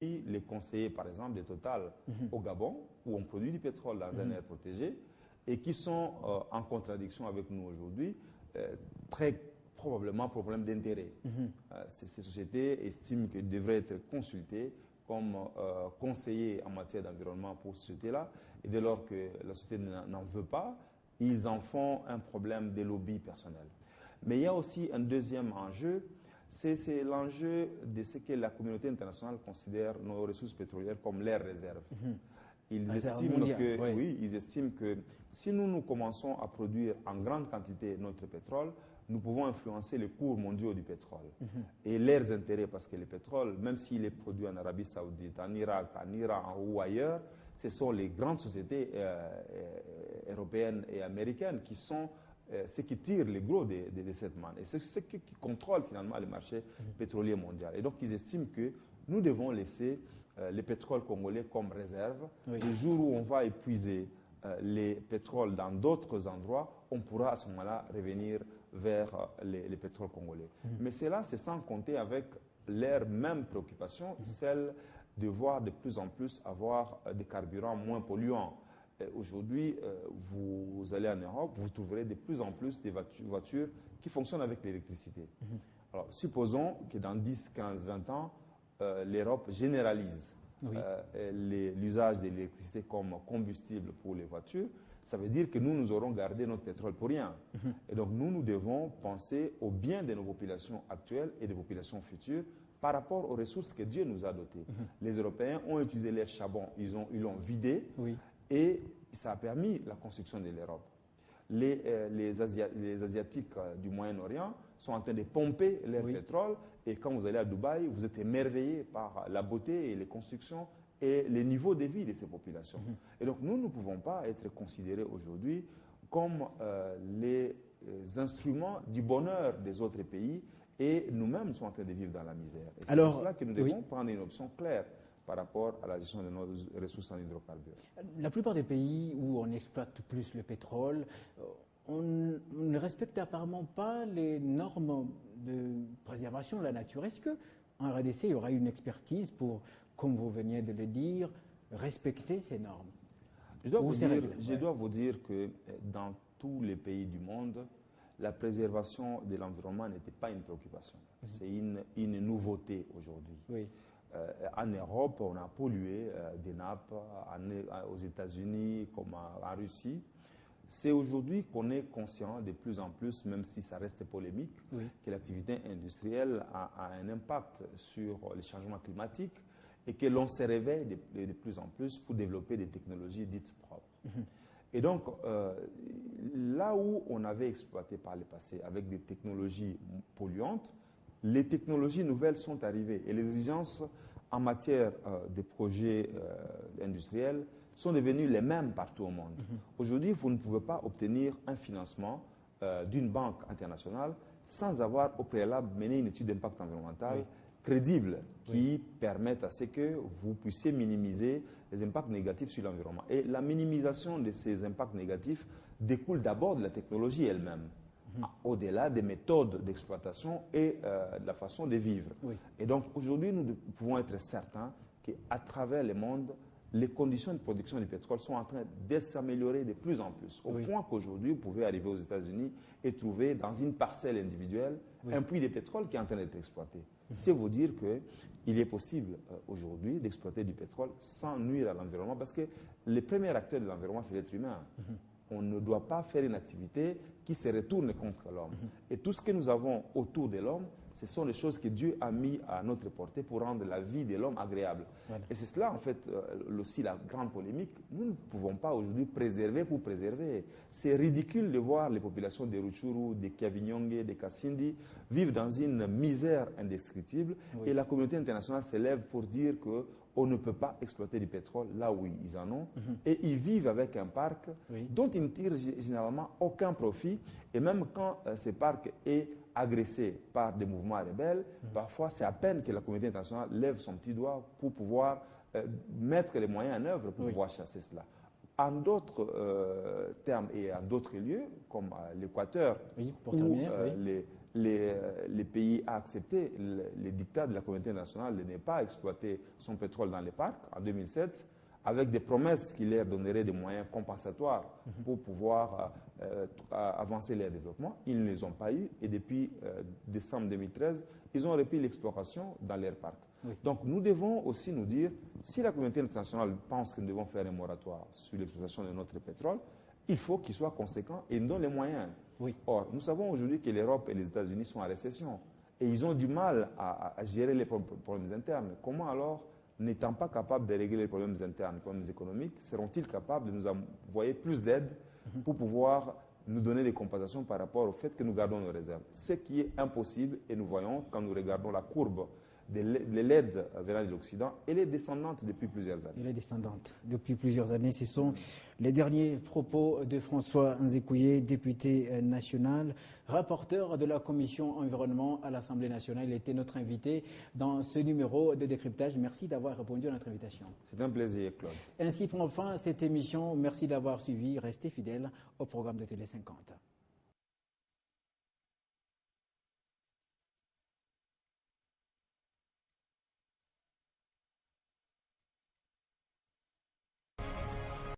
les conseillers, par exemple, de Total au Gabon, où on produit du pétrole dans un air protégé, et qui sont en contradiction avec nous aujourd'hui, très probablement problème d'intérêt. Ces sociétés estiment qu'elles devraient être consultées comme conseillers en matière d'environnement pour cette société-là, et dès lors que la société n'en veut pas, ils en font un problème de lobby personnel. Mais il y a aussi un deuxième enjeu, c'est l'enjeu de ce que la communauté internationale considère nos ressources pétrolières comme leurs réserves. Ils estiment que si nous commençons à produire en grande quantité notre pétrole, nous pouvons influencer les cours mondiaux du pétrole et leurs intérêts, parce que le pétrole, même s'il est produit en Arabie Saoudite, en Irak, en Iran ou ailleurs, ce sont les grandes sociétés européennes et américaines qui sont ceux qui tirent le gros de cette manne. Et c'est ceux qui contrôlent finalement le marché pétrolier mondial. Et donc ils estiment que nous devons laisser le pétrole congolais comme réserve. Le jour où on va épuiser les pétroles dans d'autres endroits, on pourra à ce moment-là revenir vers les pétroles congolais. Mais cela, c'est sans compter avec leur même préoccupation, celle de voir de plus en plus avoir des carburants moins polluants. Aujourd'hui, vous allez en Europe, vous trouverez de plus en plus des voitures qui fonctionnent avec l'électricité. Alors, supposons que dans 10, 15, 20 ans, l'Europe généralise l'usage de l'électricité comme combustible pour les voitures. Ça veut dire que nous aurons gardé notre pétrole pour rien. Et donc, nous devons penser au bien de nos populations actuelles et des populations futures par rapport aux ressources que Dieu nous a dotées. Les Européens ont utilisé les charbons, ils l'ont vidé. Et ça a permis la construction de l'Europe. Les Asiatiques du Moyen-Orient sont en train de pomper leur pétrole. Et quand vous allez à Dubaï, vous êtes émerveillé par la beauté et les constructions et les niveaux de vie de ces populations. Et donc, nous ne pouvons pas être considérés aujourd'hui comme les instruments du bonheur des autres pays. Et nous-mêmes, nous sommes en train de vivre dans la misère. Et c'est pour cela que nous devons prendre une option claire par rapport à la gestion de nos ressources en hydrocarbures. La plupart des pays où on exploite plus le pétrole, on ne respecte apparemment pas les normes de préservation de la nature. Est-ce qu'en RDC, il y aura une expertise pour, comme vous veniez de le dire, respecter ces normes? Je dois vous dire que dans tous les pays du monde, la préservation de l'environnement n'était pas une préoccupation. C'est une nouveauté aujourd'hui. En Europe, on a pollué des nappes, aux États-Unis comme en Russie. C'est aujourd'hui qu'on est conscient de plus en plus, même si ça reste polémique, que l'activité industrielle a un impact sur les changements climatiques et que l'on se réveille de plus en plus pour développer des technologies dites propres. Et donc, là où on avait exploité par le passé avec des technologies polluantes, les technologies nouvelles sont arrivées et les exigences en matière de projets industriels sont devenues les mêmes partout au monde. Aujourd'hui, vous ne pouvez pas obtenir un financement d'une banque internationale sans avoir au préalable mené une étude d'impact environnemental crédible qui permette à ce que vous puissiez minimiser les impacts négatifs sur l'environnement. Et la minimisation de ces impacts négatifs découle d'abord de la technologie elle-même, au-delà des méthodes d'exploitation et de la façon de vivre. Et donc aujourd'hui, nous pouvons être certains qu'à travers le monde, les conditions de production du pétrole sont en train de s'améliorer de plus en plus, au point qu'aujourd'hui, vous pouvez arriver aux États-Unis et trouver dans une parcelle individuelle un puits de pétrole qui est en train d'être exploité. C'est vous dire qu'il est possible aujourd'hui d'exploiter du pétrole sans nuire à l'environnement, parce que le premier acteur de l'environnement, c'est l'être humain. On ne doit pas faire une activité qui se retourne contre l'homme. Et tout ce que nous avons autour de l'homme, ce sont les choses que Dieu a mis à notre portée pour rendre la vie de l'homme agréable. Et c'est cela, en fait, aussi la grande polémique. Nous ne pouvons pas aujourd'hui préserver pour préserver. C'est ridicule de voir les populations des Rutshuru, des Kiavinyonge, des Kassindi vivre dans une misère indescriptible. Et la communauté internationale s'élève pour dire que on ne peut pas exploiter du pétrole là où ils en ont. Et ils vivent avec un parc dont ils ne tirent généralement aucun profit. Et même quand ce parc est agressé par des mouvements rebelles, parfois c'est à peine que la communauté internationale lève son petit doigt pour pouvoir mettre les moyens en œuvre pour pouvoir chasser cela. En d'autres termes et en d'autres lieux, comme l'Équateur, où les pays à accepter les dictats de la communauté internationale de ne pas exploiter son pétrole dans les parcs en 2007, avec des promesses qui leur donneraient des moyens compensatoires pour pouvoir avancer leur développement. Ils ne les ont pas eus et depuis décembre 2013, ils ont repris l'exploration dans leurs parcs. Oui. Donc nous devons aussi nous dire, si la communauté internationale pense que nous devons faire un moratoire sur l'exploitation de notre pétrole, il faut qu'il soit conséquent et nous donne les moyens. Oui. Or, nous savons aujourd'hui que l'Europe et les États-Unis sont en récession et ils ont du mal à gérer les problèmes internes. Comment alors, n'étant pas capables de régler les problèmes internes, les problèmes économiques, seront-ils capables de nous envoyer plus d'aide pour pouvoir nous donner des compensations par rapport au fait que nous gardons nos réserves? Ce qui est impossible, et nous voyons quand nous regardons la courbe de l'aide venant de l'Occident, elle est descendante depuis plusieurs années. Elle est descendante depuis plusieurs années. Ce sont les derniers propos de François Nzekouye, député national, rapporteur de la Commission environnement à l'Assemblée nationale. Il était notre invité dans ce numéro de décryptage. Merci d'avoir répondu à notre invitation. C'est un plaisir, Claude. Ainsi prend fin cette émission. Merci d'avoir suivi. Restez fidèles au programme de Télé 50.